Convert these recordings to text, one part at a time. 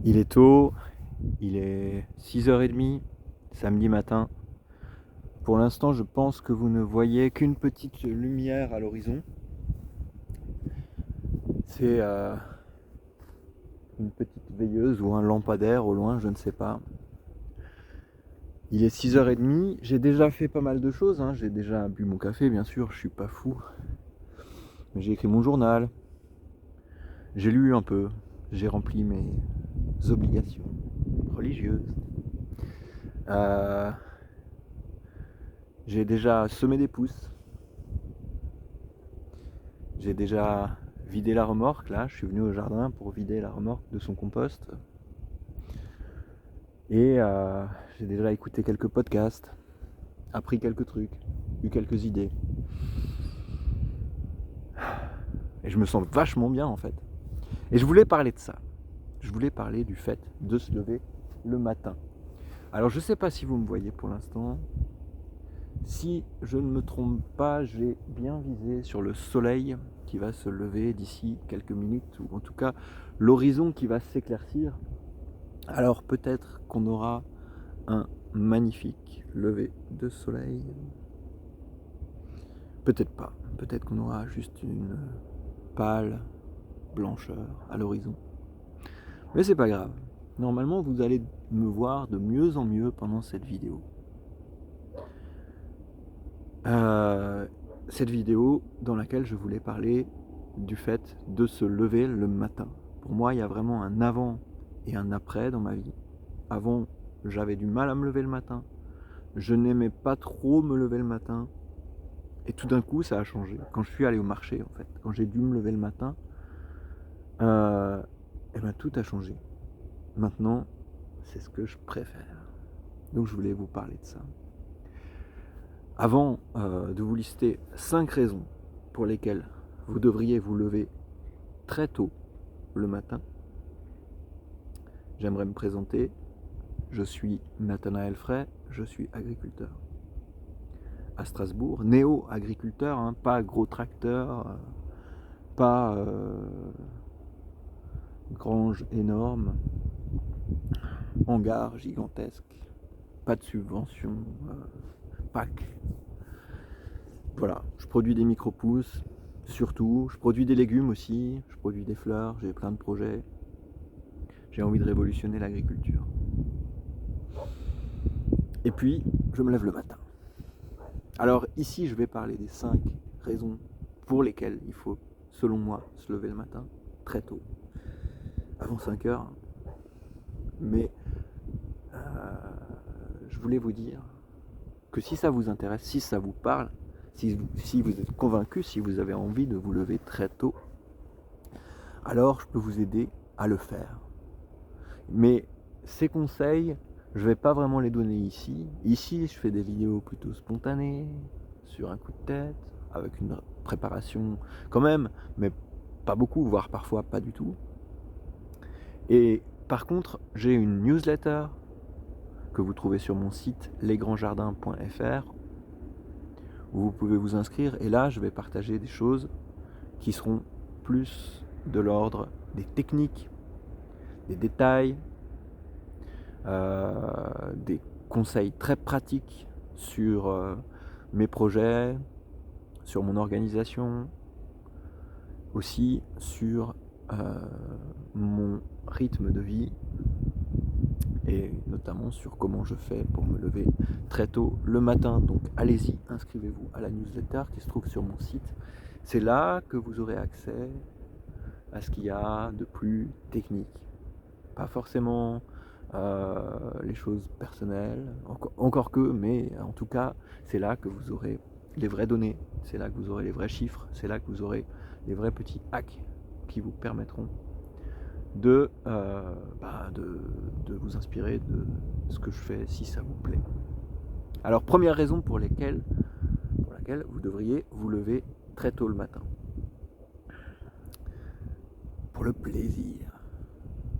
Il est tôt, il est 6h30, samedi matin. Pour l'instant, je pense que vous ne voyez qu'une petite lumière à l'horizon. C'est une petite veilleuse ou un lampadaire au loin, je ne sais pas. Il est 6h30, j'ai déjà fait pas mal de choses, hein. J'ai déjà bu mon café, bien sûr, je suis pas fou. Mais j'ai écrit mon journal, j'ai lu un peu, j'ai rempli mes obligations religieuses. J'ai déjà semé des pousses. J'ai déjà vidé la remorque, là, je suis venu au jardin pour vider la remorque de son compost. Et j'ai déjà écouté quelques podcasts, appris quelques trucs, eu quelques idées. Et je me sens vachement bien en fait. Et je voulais parler de ça. Je voulais parler du fait de se lever le matin. Alors je sais pas si vous me voyez pour l'instant. Si je ne me trompe pas, j'ai bien visé sur le soleil qui va se lever d'ici quelques minutes, ou en tout cas l'horizon qui va s'éclaircir. Alors peut-être qu'on aura un magnifique lever de soleil. Peut-être pas. Peut-être qu'on aura juste une pâle blancheur à l'horizon. Mais c'est pas grave. Normalement, vous allez me voir de mieux en mieux pendant cette vidéo. Cette vidéo dans laquelle je voulais parler du fait de se lever le matin. Pour moi, il y a vraiment un avant et un après dans ma vie. Avant, j'avais du mal à me lever le matin. Je n'aimais pas trop me lever le matin. Et tout d'un coup, ça a changé. Quand je suis allé au marché, en fait, quand j'ai dû me lever le matin, et ben tout a changé. Maintenant, c'est ce que je préfère. Donc je voulais vous parler de ça. Avant de vous lister 5 raisons pour lesquelles vous devriez vous lever très tôt le matin, j'aimerais me présenter. Je suis Nathanaël Frey, je suis agriculteur à Strasbourg, néo-agriculteur, hein, pas gros tracteur, pas grange énorme, hangar gigantesque, pas de subvention, PAC. Voilà, je produis des micro-pousses, surtout, je produis des légumes aussi, je produis des fleurs, j'ai plein de projets. J'ai envie de révolutionner l'agriculture. Et puis, je me lève le matin. Alors ici, je vais parler des 5 raisons pour lesquelles il faut, selon moi, se lever le matin très tôt, avant 5 heures. Mais je voulais vous dire que si ça vous intéresse, si ça vous parle, si vous êtes convaincu, si vous avez envie de vous lever très tôt, alors je peux vous aider à le faire. Mais ces conseils, je ne vais pas vraiment les donner ici. Ici, je fais des vidéos plutôt spontanées, sur un coup de tête, avec une préparation quand même, mais pas beaucoup, voire parfois pas du tout. Et par contre, j'ai une newsletter que vous trouvez sur mon site lesgrandsjardins.fr où vous pouvez vous inscrire. Et là, je vais partager des choses qui seront plus de l'ordre des techniques, des détails, des conseils très pratiques sur mes projets, sur mon organisation, aussi sur mon rythme de vie et notamment sur comment je fais pour me lever très tôt le matin. Donc allez-y, inscrivez-vous à la newsletter qui se trouve sur mon site. C'est là que vous aurez accès à ce qu'il y a de plus technique. Pas forcément les choses personnelles, encore que, mais en tout cas, c'est là que vous aurez les vraies données, c'est là que vous aurez les vrais chiffres, c'est là que vous aurez les vrais petits hacks qui vous permettront de vous inspirer de ce que je fais si ça vous plaît. Alors, première raison pour laquelle vous devriez vous lever très tôt le matin. Pour le plaisir.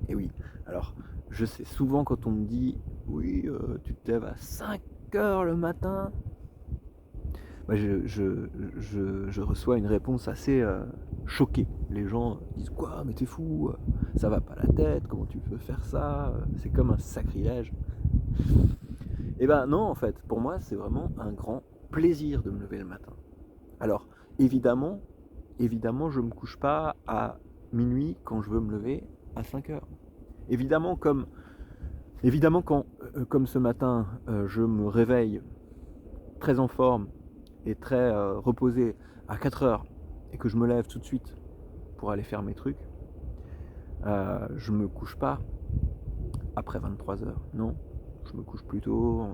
Et oui, alors je sais souvent quand on me dit oui, tu te lèves à 5 heures le matin, bah, je reçois une réponse assez choquée. Les gens disent quoi, mais t'es fou, ça va pas la tête, comment tu peux faire ça, c'est comme un sacrilège. Et ben non, en fait, pour moi, c'est vraiment un grand plaisir de me lever le matin. Alors, évidemment, je me couche pas à minuit quand je veux me lever à 5 heures. Évidemment, quand, comme ce matin, je me réveille très en forme et très reposé à 4 heures et que je me lève tout de suite pour aller faire mes trucs, je me couche pas après 23 heures. Non, je me couche plutôt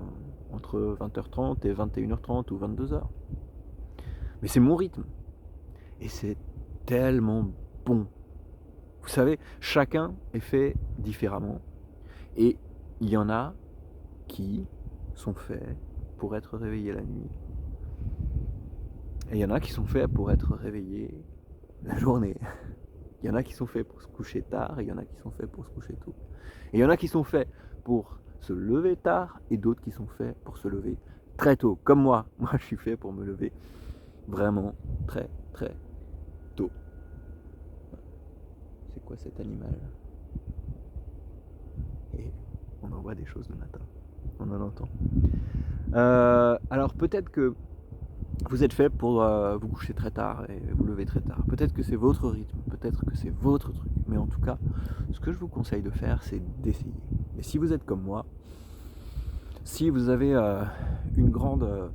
entre 20h30 et 21h30 ou 22h. Mais c'est mon rythme. Et c'est tellement bon. Vous savez, chacun est fait différemment. Et il y en a qui sont faits pour être réveillés la nuit. Et il y en a qui sont faits pour être réveillés la journée. Il y en a qui sont faits pour se coucher tard, et il y en a qui sont faits pour se coucher tôt. Et il y en a qui sont faits pour se lever tard, et d'autres qui sont faits pour se lever très tôt. Comme moi, je suis fait pour me lever vraiment très très tôt. C'est quoi cet animal? Et on en voit des choses le matin, on en entend. Alors peut-être que vous êtes fait pour vous coucher très tard et vous lever très tard. Peut-être que c'est votre rythme, peut-être que c'est votre truc. Mais en tout cas, ce que je vous conseille de faire, c'est d'essayer. Et si vous êtes comme moi, si vous avez une grande,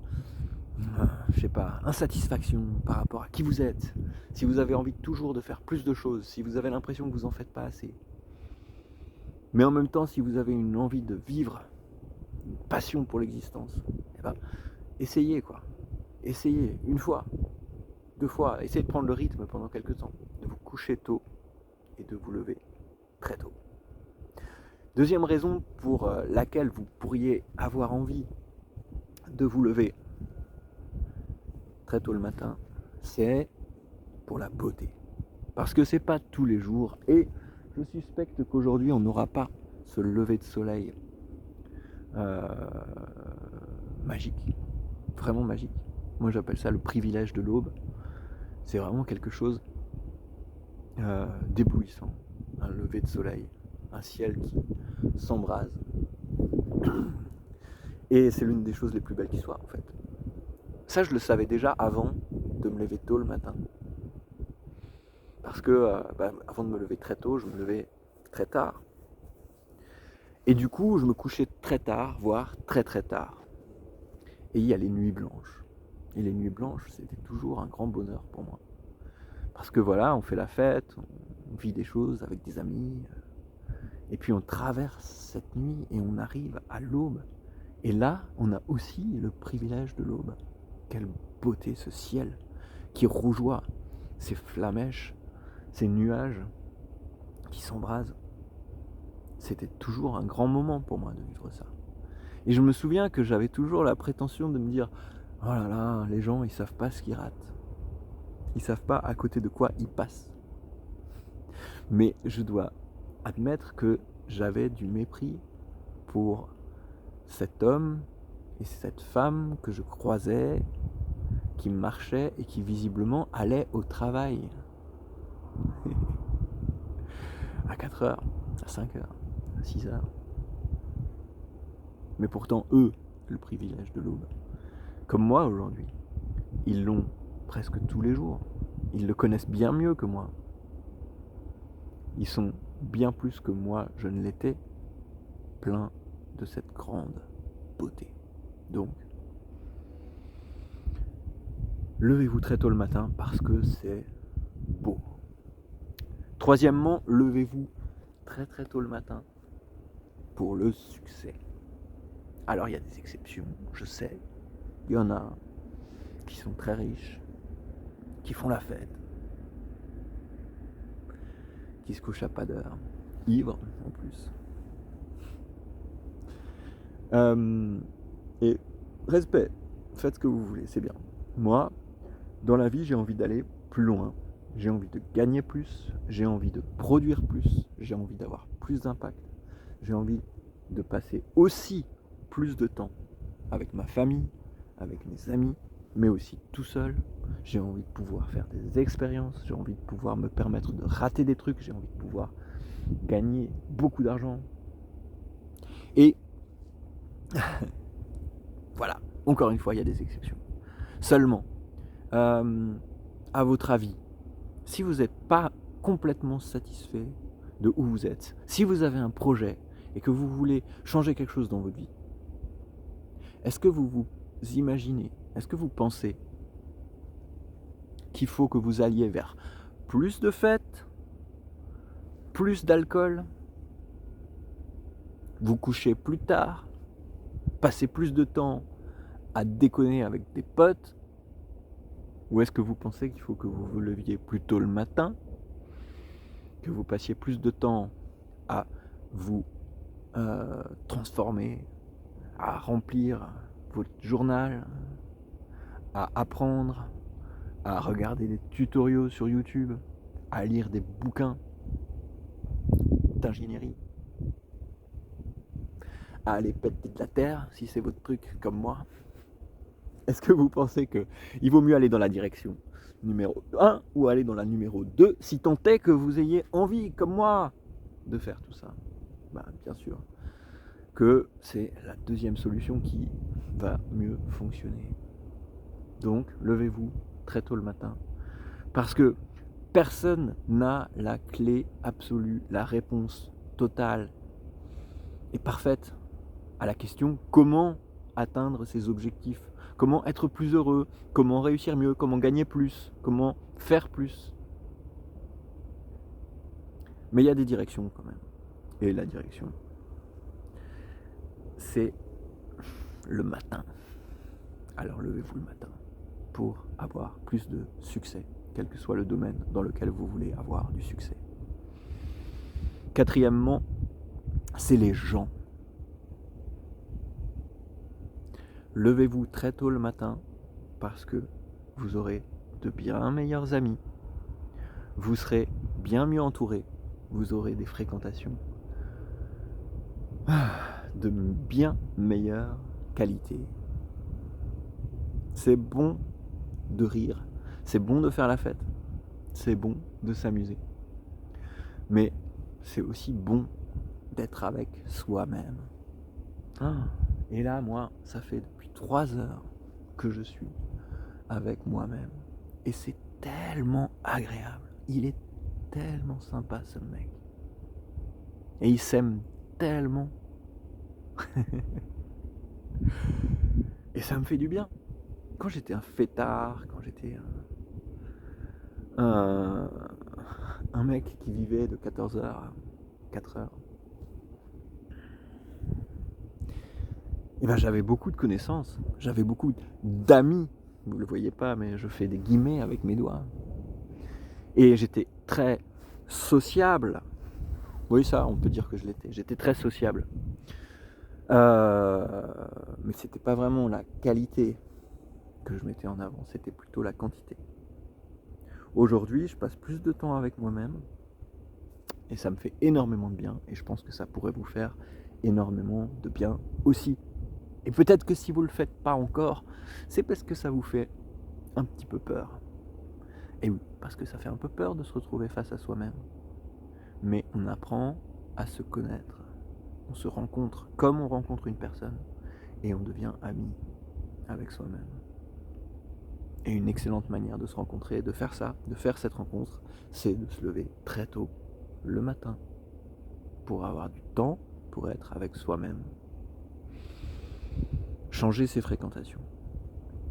je sais pas, insatisfaction par rapport à qui vous êtes, si vous avez envie toujours de faire plus de choses, si vous avez l'impression que vous en faites pas assez, mais en même temps, si vous avez une envie de vivre, une passion pour l'existence, eh ben, essayez quoi. Essayez une fois, 2 fois, essayez de prendre le rythme pendant quelques temps, de vous coucher tôt et de vous lever très tôt. Deuxième raison pour laquelle vous pourriez avoir envie de vous lever très tôt le matin, c'est pour la beauté. Parce que c'est pas tous les jours, et je suspecte qu'aujourd'hui on n'aura pas ce lever de soleil magique, vraiment magique. Moi j'appelle ça le privilège de l'aube. C'est vraiment quelque chose d'éblouissant, un lever de soleil, un ciel qui s'embrase. Et c'est l'une des choses les plus belles qui soient en fait. Ça je le savais déjà avant de me lever tôt le matin. Parce que avant de me lever très tôt, je me levais très tard. Et du coup, je me couchais très tard, voire très très tard. Et il y a les nuits blanches. Et les nuits blanches, c'était toujours un grand bonheur pour moi. Parce que voilà, on fait la fête, on vit des choses avec des amis. Et puis on traverse cette nuit et on arrive à l'aube. Et là, on a aussi le privilège de l'aube. Quelle beauté ce ciel qui rougeoie, ces flamèches, ces nuages qui s'embrasent. C'était toujours un grand moment pour moi de vivre ça. Et je me souviens que j'avais toujours la prétention de me dire « Oh là là, les gens, ils savent pas ce qu'ils ratent. Ils savent pas à côté de quoi ils passent. » Mais je dois admettre que j'avais du mépris pour cet homme et cette femme que je croisais, qui marchaient et qui visiblement allaient au travail. À 4 heures, à 5 heures, à 6 heures. Mais pourtant, eux, le privilège de l'aube. Comme moi aujourd'hui, ils l'ont presque tous les jours. Ils le connaissent bien mieux que moi. Ils sont bien plus que moi, je ne l'étais, pleins de cette grande beauté. Donc, levez-vous très tôt le matin parce que c'est beau. Troisièmement, levez-vous très très tôt le matin pour le succès. Alors il y a des exceptions, je sais. Il y en a qui sont très riches, qui font la fête, qui se couchent à pas d'heure, ivres en plus. Et respect, faites ce que vous voulez, c'est bien. Moi, dans la vie, j'ai envie d'aller plus loin. J'ai envie de gagner plus, j'ai envie de produire plus, j'ai envie d'avoir plus d'impact, j'ai envie de passer aussi plus de temps avec ma famille, avec mes amis, mais aussi tout seul. J'ai envie de pouvoir faire des expériences, j'ai envie de pouvoir me permettre de rater des trucs, j'ai envie de pouvoir gagner beaucoup d'argent. Et voilà, encore une fois, il y a des exceptions. Seulement, à votre avis, si vous n'êtes pas complètement satisfait de où vous êtes, si vous avez un projet et que vous voulez changer quelque chose dans votre vie, est-ce que vous vous imaginez, est-ce que vous pensez qu'il faut que vous alliez vers plus de fêtes, plus d'alcool, vous coucher plus tard, passer plus de temps à déconner avec des potes, ou est-ce que vous pensez qu'il faut que vous vous leviez plus tôt le matin, que vous passiez plus de temps à vous transformer, à remplir votre journal, à apprendre, à regarder des tutoriaux sur YouTube, à lire des bouquins d'ingénierie, à aller péter de la terre, si c'est votre truc comme moi. Est-ce que vous pensez qu'il vaut mieux aller dans la direction numéro 1 ou aller dans la numéro 2 si tant est que vous ayez envie, comme moi, de faire tout ça? Bien sûr que c'est la deuxième solution qui va mieux fonctionner. Donc, levez-vous très tôt le matin, parce que personne n'a la clé absolue, la réponse totale et parfaite à la question comment atteindre ses objectifs, comment être plus heureux, comment réussir mieux, comment gagner plus, comment faire plus. Mais il y a des directions quand même. Et la direction, c'est le matin. Alors levez-vous le matin pour avoir plus de succès, quel que soit le domaine dans lequel vous voulez avoir du succès. Quatrièmement, c'est les gens. Levez-vous très tôt le matin parce que vous aurez de bien meilleurs amis, vous serez bien mieux entouré, vous aurez des fréquentations de bien meilleure qualité. C'est bon de rire, c'est bon de faire la fête, c'est bon de s'amuser. Mais c'est aussi bon d'être avec soi-même. Et là, moi, ça fait depuis 3 heures que je suis avec moi-même. Et c'est tellement agréable. Il est tellement sympa, ce mec. Et il s'aime tellement. Et ça me fait du bien. Quand j'étais un fêtard, quand j'étais un mec qui vivait de 14h à 4h, et j'avais beaucoup de connaissances, j'avais beaucoup d'amis. Vous ne le voyez pas, mais je fais des guillemets avec mes doigts. Et j'étais très sociable. Oui, ça, on peut dire que je l'étais. J'étais très sociable. Mais c'était pas vraiment la qualité que je mettais en avant, c'était plutôt la quantité. Aujourd'hui, je passe plus de temps avec moi-même et ça me fait énormément de bien et je pense que ça pourrait vous faire énormément de bien aussi. Et peut-être que si vous le faites pas encore, c'est parce que ça vous fait un petit peu peur. Et oui, parce que ça fait un peu peur de se retrouver face à soi-même. Mais on apprend à se connaître. On se rencontre comme on rencontre une personne et on devient ami avec soi-même. Et une excellente manière de se rencontrer, de faire ça, de faire cette rencontre, c'est de se lever très tôt le matin pour avoir du temps pour être avec soi-même. Changer ses fréquentations.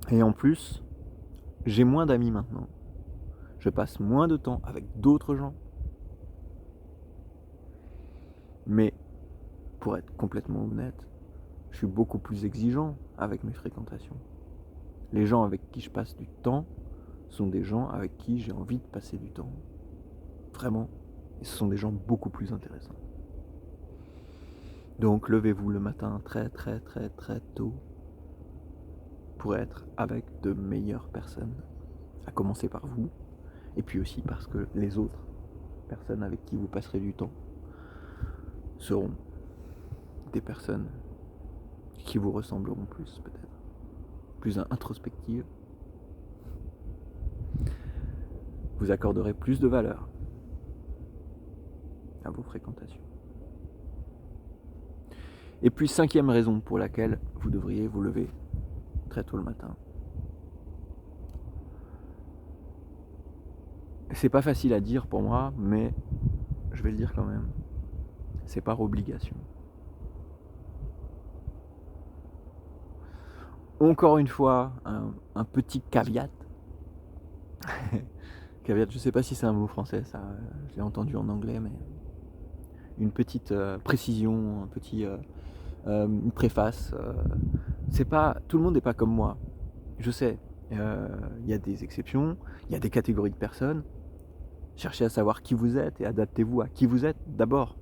Et en plus, j'ai moins d'amis maintenant. Je passe moins de temps avec d'autres gens. Mais pour être complètement honnête, je suis beaucoup plus exigeant avec mes fréquentations. Les gens avec qui je passe du temps sont des gens avec qui j'ai envie de passer du temps. Vraiment. Et ce sont des gens beaucoup plus intéressants. Donc levez-vous le matin très très très très tôt pour être avec de meilleures personnes. À commencer par vous, et puis aussi parce que les autres personnes avec qui vous passerez du temps seront des personnes qui vous ressembleront plus peut-être. Plus introspectives, vous accorderez plus de valeur à vos fréquentations. Et puis 5e raison pour laquelle vous devriez vous lever très tôt le matin. C'est pas facile à dire pour moi, mais je vais le dire quand même. C'est par obligation. Encore une fois, un petit caveat. Caveat, je sais pas si c'est un mot français, ça, je l'ai entendu en anglais, mais une petite précision, une préface. C'est pas, tout le monde n'est pas comme moi. Je sais, il y a des exceptions, il y a des catégories de personnes. Cherchez à savoir qui vous êtes et adaptez-vous à qui vous êtes d'abord.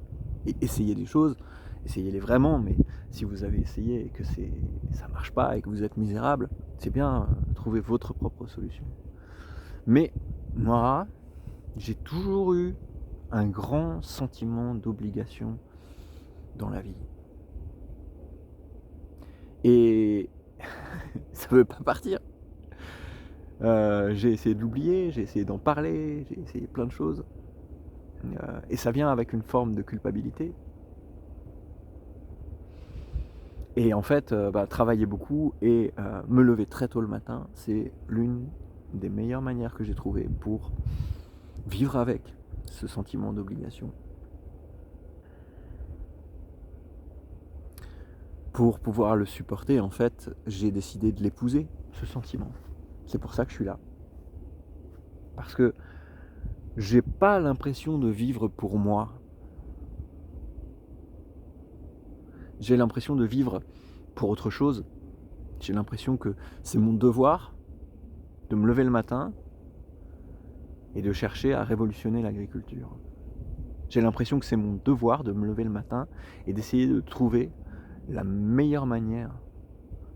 Et essayez des choses, essayez-les vraiment, mais si vous avez essayé et que ça marche pas et que vous êtes misérable, c'est bien, trouver votre propre solution. Mais moi, j'ai toujours eu un grand sentiment d'obligation dans la vie. Et ça ne veut pas partir. J'ai essayé de l'oublier, j'ai essayé d'en parler, j'ai essayé plein de choses. Et ça vient avec une forme de culpabilité. Et en fait, travailler beaucoup et me lever très tôt le matin, c'est l'une des meilleures manières que j'ai trouvées pour vivre avec ce sentiment d'obligation. Pour pouvoir le supporter, en fait, j'ai décidé de l'épouser, ce sentiment. C'est pour ça que je suis là. Parce que j'ai pas l'impression de vivre pour moi. J'ai l'impression de vivre pour autre chose. J'ai l'impression que c'est mon devoir de me lever le matin et de chercher à révolutionner l'agriculture. J'ai l'impression que c'est mon devoir de me lever le matin et d'essayer de trouver la meilleure manière,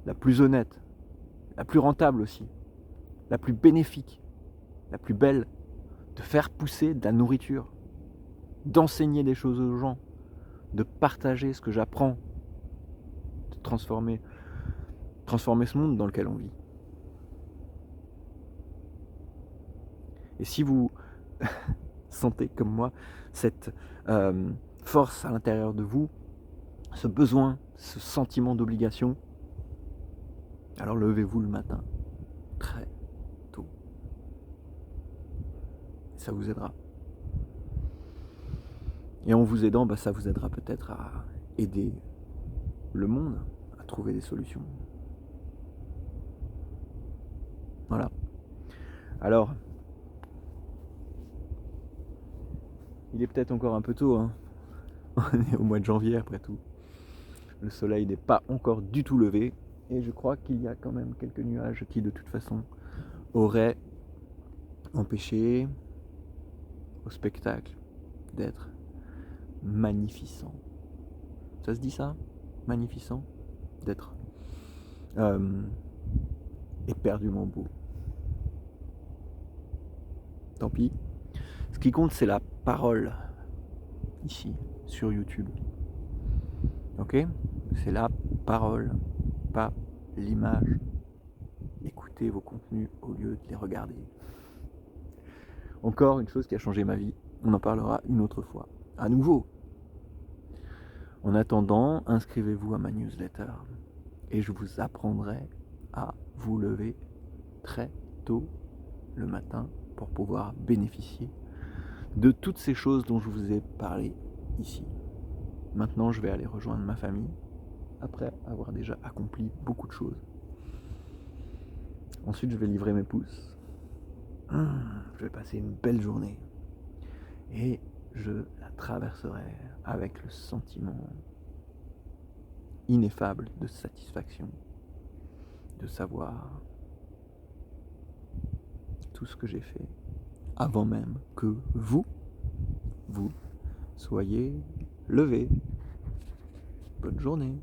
la plus honnête, la plus rentable aussi, la plus bénéfique, la plus belle, de faire pousser de la nourriture, d'enseigner des choses aux gens, de partager ce que j'apprends, de transformer ce monde dans lequel on vit. Et si vous sentez comme moi cette force à l'intérieur de vous, ce besoin, ce sentiment d'obligation, alors levez-vous le matin, très tôt. Ça vous aidera. Et en vous aidant, ça vous aidera peut-être à aider le monde à trouver des solutions. Voilà. Alors, il est peut-être encore un peu tôt, hein. On est au mois de janvier après tout. Le soleil n'est pas encore du tout levé. Et je crois qu'il y a quand même quelques nuages qui de toute façon auraient empêché au spectacle d'être magnificent. Ça se dit ça? Magnificent? D'être éperdument beau. Tant pis. Ce qui compte, c'est la parole ici sur YouTube. Ok? C'est la parole, pas l'image. Écoutez vos contenus au lieu de les regarder. Encore une chose qui a changé ma vie. On en parlera une autre fois. À nouveau. En attendant, inscrivez-vous à ma newsletter et je vous apprendrai à vous lever très tôt le matin pour pouvoir bénéficier de toutes ces choses dont je vous ai parlé ici. Maintenant, je vais aller rejoindre ma famille après avoir déjà accompli beaucoup de choses. Ensuite, je vais livrer mes pouces. Je vais passer une belle journée et je la traverserai avec le sentiment ineffable de satisfaction, de savoir tout ce que j'ai fait avant même que vous soyez levés. Bonne journée.